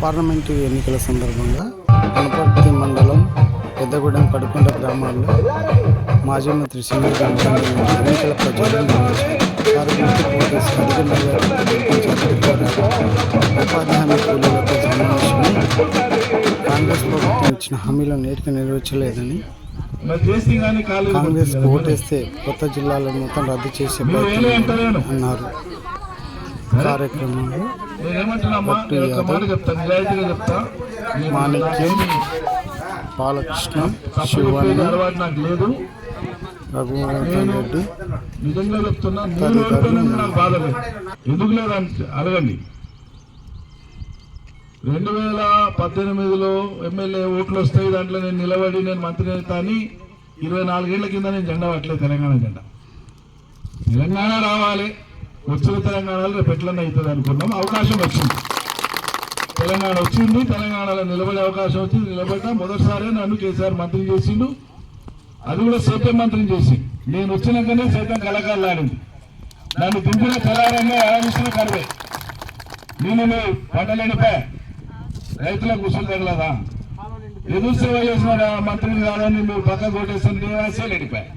Parliament ఎన్నికల సందర్భంగా వనపర్తి మండలం పెద్దగూడెం కడుకొండ గ్రామాల్లో మాజీ మంత్రి సింగల్ ఎన్నికల ప్రచారం ఉపాధి హామీ కూలీలతో సమావేశమై కాంగ్రెస్ ప్రభుత్వం ఇచ్చిన హామీలను నేటికి నెరవేర్చలేదని, కాంగ్రెస్ ఓటేస్తే కొత్త జిల్లాలను మొత్తం రద్దు చేసే ప్రయత్నం అన్నారు. కార్యక్రమంలో భట్టు యాదవ్, మాణిక్యం, బాలకృష్ణ, శివన్న, రఘుమోహన్ రెడ్డి నిజంగా చెప్తున్నా, నాకు బాధ లేదు. ఎందుకు లేదు అడగండి. 2018లో ఎమ్మెల్యే ఓట్లు వస్తాయి, దాంట్లో నేను నిలబడి నేను మంత్రి అవుతా అని 24 ఏళ్ల కింద నేను జెండా పట్టలేదు. తెలంగాణ జెండా తెలంగాణ రావాలి, వచ్చిన తెలంగాణలో రేపు ఎట్లన్నా అవుతుంది అనుకున్నాం. అవకాశం వచ్చింది, తెలంగాణ వచ్చింది, తెలంగాణలో నిలబడే అవకాశం వచ్చింది. నిలబడ్డా మొదటిసారి నన్ను కేసీఆర్ మంత్రి చేసిండు, అది కూడా సేద్యం మంత్రిని చేసి. నేను వచ్చినాకనే సేద్యం కలకాలాడింది. నన్ను దింపిన తెలంగాణ ఆలోచన కరువే. నేను పంటలు ఎండిపోయా, రైతులకు కుసులు తగలదా, ఎదురు సేవ చేసిన మంత్రిని కాదని మీరు పక్క కొట్టేస్తాను, నేను ఆశలు ఎండిపోయా,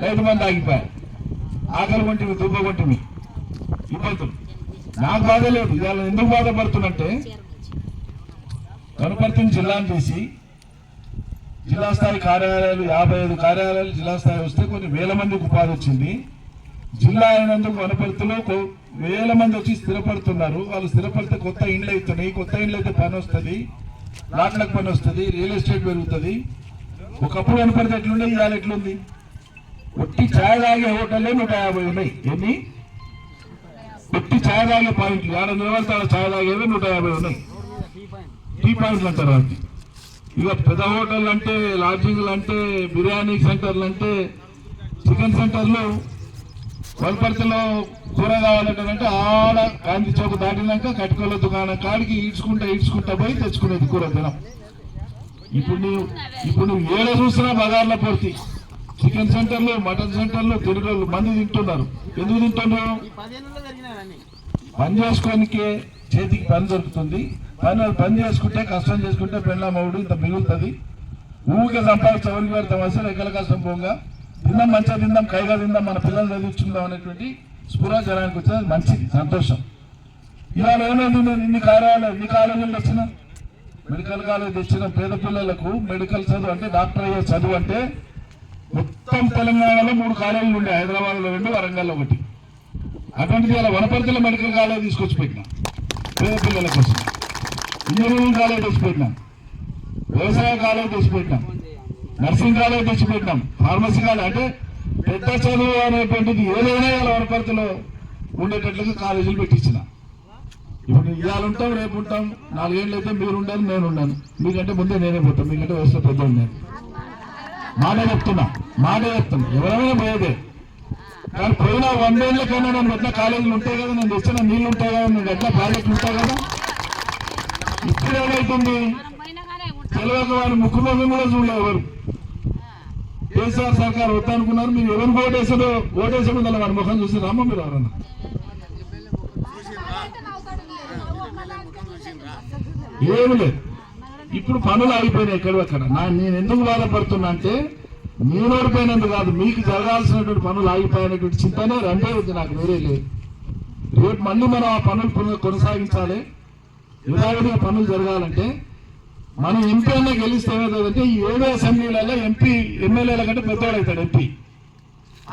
రైతు మంది ఆగిపోయా, ఆకలి కొంటివి, దుబ్బ కొంటివి, ఇబ్బందులు. నాకు బాధ లేదు. ఇవాళ ఎందుకు బాధపడుతున్నంటే, వనపర్తిని జిల్లాను తీసి జిల్లా స్థాయి కార్యాలయాలు 55 కార్యాలయాలు జిల్లా స్థాయి వస్తే కొన్ని వేల మందికి ఉపాధి వచ్చింది. జిల్లా అయినందుకు వనపర్తిలో వేల మంది వచ్చి స్థిరపడుతున్నారు. వాళ్ళు స్థిరపడితే కొత్త ఇండ్లు అవుతున్నాయి. కొత్త ఇండ్లు అయితే పని వస్తుంది, లాట్లకు పని వస్తుంది, రియల్ ఎస్టేట్ పెరుగుతుంది. ఒకప్పుడు వనపర్తి ఎట్లుండే, ఇవాళ ఎట్లుంది? ఒట్టి ఛాయ్ తాగే హోటల్లే 150 ఉన్నాయి. ఎన్ని ఒట్టి ఛాయ్ తాగే పాయింట్లు, ఆడ నిలబడతాడు ఛాయ్ తాగేవి 150 ఉన్నాయి. టీ పాయింట్లు అంటారు వాటిని. ఇక పెద్ద హోటల్ అంటే, లాడ్జింగ్లు అంటే, బిర్యానీ సెంటర్లు అంటే, చికెన్ సెంటర్లు. వనపర్తిలో కూర కావాలంటే ఆడ గాంధీ చౌక్ దాటినాక కటికోళ్ళ దుకాణం కాడికి ఈడ్చుకుంటా పోయి తెచ్చుకునేది కూర తినం. ఇప్పుడు నువ్వు ఏడ చూసినా బజార్ల పూర్తి చికెన్ సెంటర్లు, మటన్ సెంటర్లు, తెలుగు మంది తింటున్నారు. ఎందుకు తింటున్నారు? పని చేసుకోనికే చేతికి పని దొరుకుతుంది. పని చేసుకుంటే, కష్టం చేసుకుంటే పెళ్ళ మౌడు ఇంత మిగులుతుంది. ఊరికే సంపాదించి ఎవరికి పెడతాం? అసలు ఎక్కల కష్టం పోగా తిందాం, మంచిగా తిందాం, కైగా తిందాం, మన పిల్లలు చదివించుకుందాం అనేటువంటి స్ఫుర జనానికి వచ్చేది మంచిది, సంతోషం. ఇవాళ ఏమైంది? నేను ఇన్ని కాలేజీలు తెచ్చిన, మెడికల్ కాలేజ్ తెచ్చిన. పేద పిల్లలకు మెడికల్ చదువు అంటే, డాక్టర్ అయ్యే చదువు అంటే మొత్తం తెలంగాణలో 3 కాలేజీలు ఉండే. హైదరాబాద్లో 2, వరంగల్లో 1. అటువంటిది ఇలా వనపర్తిలో మెడికల్ కాలేజ్ తీసుకొచ్చి పెట్టినాం పేద పిల్లల కోసం. ఇంజనీరింగ్ కాలేజ్ తెచ్చిపెట్టినాం, వ్యవసాయ కాలేజ్ తెచ్చిపెట్టినాం, నర్సింగ్ కాలేజ్ తెచ్చిపెట్టినాం, ఫార్మసీ కాలేజ్. అంటే పెద్ద చదువు అనేటువంటిది ఏదైనా ఇలా వనపర్తిలో ఉండేటట్లుగా కాలేజీలు పెట్టించిన. ఇప్పుడు ఇవాళ ఉంటాం, రేపు ఉంటాం. 4 ఏళ్ళు అయితే మీరు ఉండాలి, నేను ఉన్నాను. మీకంటే ముందే నేనే పోతాను, మీకంటే వయసులో పెద్ద ఉన్నాను. మాట చెప్తున్నా. ఎవరైనా పోయేదే. కానీ పోయిన 100 ఏళ్ళకైనా నేను పెట్టిన కాలేజీలు ఉంటాయి కదా, నేను తెచ్చిన నీళ్లు ఉంటాయి కదా, నేను ఎట్లా ప్రాజెక్టులు ఉంటాయి కదా. ఇప్పుడు ఏమవుతుంది? తెలియక వారి ముఖ్యమంత్రి కూడా చూడలేదు ఎవరు. కేసీఆర్ సర్కార్ వద్దనుకున్నారు. మీరు ఎవరు ఓటేసాడో దాని వారి ముఖం చూసి రామ్మ మీరు ఎవరన్నా ఏమి లేదు. ఇప్పుడు పనులు ఆగిపోయినాయి ఎక్కడెక్కడ. నేను ఎందుకు బాధపడుతున్నా అంటే, నేను ఓడిపోయినందుకు కాదు, మీకు జరగాల్సినటువంటి పనులు ఆగిపోయినటువంటి చింతనే రెండే ఉంది, నాకు వేరే లేదు. రేపు మళ్ళీ మనం ఆ పనులు కొనసాగించాలి. యథావిధిగా పనులు జరగాలంటే మనం ఎంపీ అన్నా గెలిస్తే ఏమవుతుందంటే, ఈ 7 అసెంబ్లీలలో ఎమ్మెల్యేల కంటే పెద్దవాడు అవుతాడు ఎంపీ.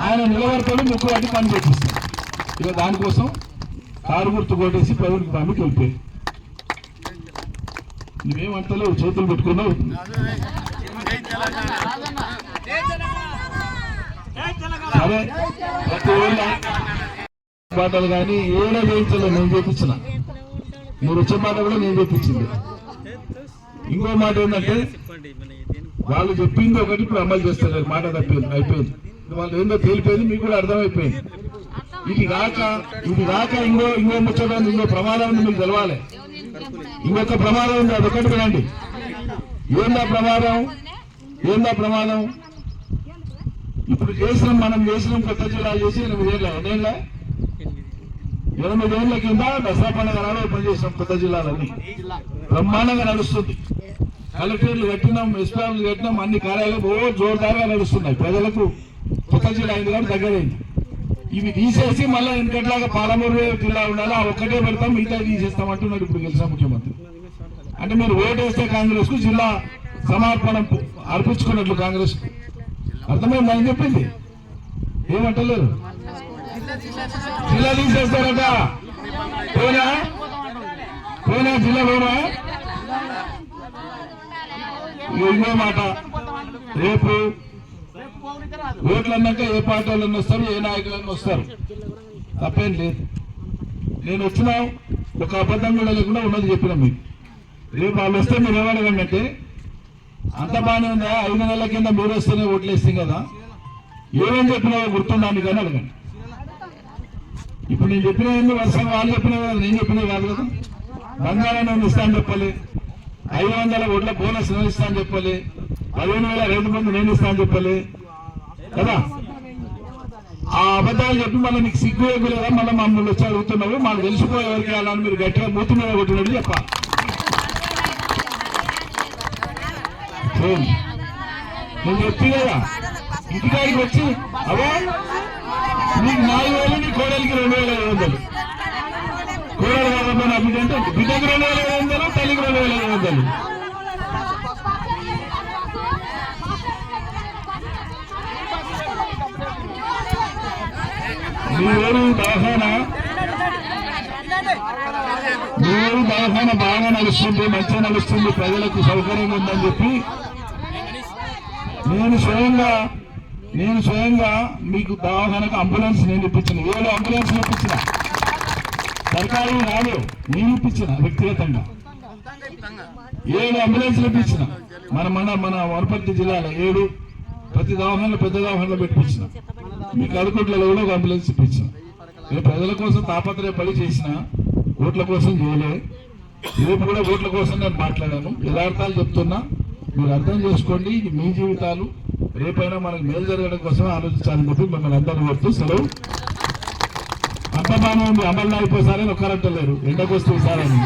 ఆయన నిలబడతాడు, ముక్కు వాటి పని చేపిస్తాడు. ఇక దానికోసం కారు గుర్తు కొట్టేసి ప్రభుత్వ పనికి వెళ్ళిపోయి నువ్వేమంటలేవు, చేతులు పెట్టుకున్నావు. సరే, ప్రతి ఊళ్ళో పాటలు కానీ ఏదో చేయించలేదు, నేను చేపించిన. మీరు వచ్చే మాట కూడా నేను చెప్పించింది. ఇంకో మాట ఏంటంటే, వాళ్ళు చెప్పింది ఒకటి, ఇప్పుడు అమలు చేస్తారు. మాట తప్పింది, అయిపోయింది. వాళ్ళు ఏందో తేలిపోయింది, మీకు కూడా అర్థమైపోయింది. ఇది కాక ఇంకో ముచ్చట, ఇంకో ప్రమాదం ఉంది, మీకు తెలవాలి. ఇంకొక ప్రమాదం ఉంది, అదొకటి వినండి. ఏందా ప్రమాదం? ఇప్పుడు మనం చేసినాం కొత్త జిల్లాలు చేసి 8 ఏళ్ళ 8 ఏళ్ల కింద దసరా పండుగ నాడు ఓపెన్ చేసినాం కొత్త జిల్లాలన్నీ బ్రహ్మాండంగా నడుస్తుంది. కలెక్టర్లు కట్టినాం, ఎస్పీలు కట్టినాం, అన్ని కార్యాలయాలు జోరుదారుగా నడుస్తున్నాయి. ప్రజలకు కొత్త జిల్లా అయింది కాబట్టి దగ్గరైంది. ఇవి తీసేసి మళ్ళీ ఇంకట్లాగా పాలమూరు జిల్లా ఉండాలి, ఆ ఒక్కటే పెడతాం, మిగతా తీసేస్తాం అంటున్నాడు ఇప్పుడు గెలిచిన ముఖ్యమంత్రి. అంటే మీరు ఓటేస్తే కాంగ్రెస్ కు జిల్లా సమర్పణ అర్పించుకున్నట్లు కాంగ్రెస్ అర్థమైంది అని చెప్పింది. ఏమంటలేరు, జిల్లా తీసేస్తారట. పోనా పోనా జిల్లా పోనా? ఇంకో మాట, రేపు ఓట్లు అన్నాక ఏ పార్టీ వాళ్ళని వస్తారు, ఏ నాయకులన్నీ వస్తారు, తప్పేం లేదు. నేను వచ్చినా ఒక అబద్ధం కూడా లేకుండా ఉన్నది చెప్పిన మీకు. రేపు వాళ్ళు వస్తే మీరు ఏమడగంటే అంత బాగానే ఉందా, 5 నెలల కింద మీరు వస్తేనే ఓట్లు వేస్తాం కదా, ఏమేం చెప్పినావో గుర్తుండడానికి కానీ అడగండి. ఇప్పుడు నేను చెప్పిన వర్షంగా వాళ్ళు చెప్పినవి కదా, నేను చెప్పినవి కాదు కదా. బంగారాన్ని ఇస్తా అని చెప్పాలి, 500 ఓట్ల బోనస్ నేను ఇస్తా అని చెప్పాలి, 15,000 రైతు మంది నేను ఇస్తా అని చెప్పాలి కదా. ఆ అబద్ధాలు చెప్పి మళ్ళీ నీకు సిగ్గు లేదా, మళ్ళీ మమ్మల్ని వచ్చి అడుగుతున్నావు, మాకు తెలిసిపోయే ఎవరికి వెళ్ళాలని మీరు గట్టిగా మూతి మీద కొట్టినట్టు చెప్పాలి. నేను చెప్తే కదా ఇంటికాడికి వచ్చి అవో నీకు 4,000, నీ కోడలికి 2,500, కోడలు కాకపోతే నా బిడ్డ అంటే బిడ్డకి 2,500, తల్లికి 2,500. మీ ఊరు దవాఖానా బాగా నడుస్తుంది, మంచిగా నడుస్తుంది, ప్రజలకు సౌకర్యంగా ఉందని చెప్పి నేను స్వయంగా మీకు దవాఖానకు అంబులెన్స్ నేను ఇప్పించిన. 7 అంబులెన్స్ ఇప్పించిన, సర్కారు కాదు, నేను ఇప్పించిన వ్యక్తిగతంగా 7 అంబులెన్స్లు ఇప్పించిన. మన వనపర్తి జిల్లాలో 7 ప్రతి దవాఖానలో పెద్ద దవాఖానలో పెట్టించిన. మీ కడుకుంట్లలో కూడా ఒక అంబులెన్స్ ఇప్పించిన. నేను ప్రజల కోసం తాపత్రయపడి చేసిన, ఓట్ల కోసం చేయలే. రేపు కూడా ఓట్ల కోసం నేను మాట్లాడాను. యథార్థాలు చెప్తున్నా, మీరు అర్థం చేసుకోండి. ఇది మీ జీవితాలు, రేపైనా మనకు మేలు జరగడం కోసమే ఆలోచించాలని చెప్పి మిమ్మల్ని అందరినీ కొడుతూ సెలవు. అంత బాగానే ఉంది, అమలు అయిపోసారని ఒక్కరంటలేరు, ఎండకొస్తూ సారని.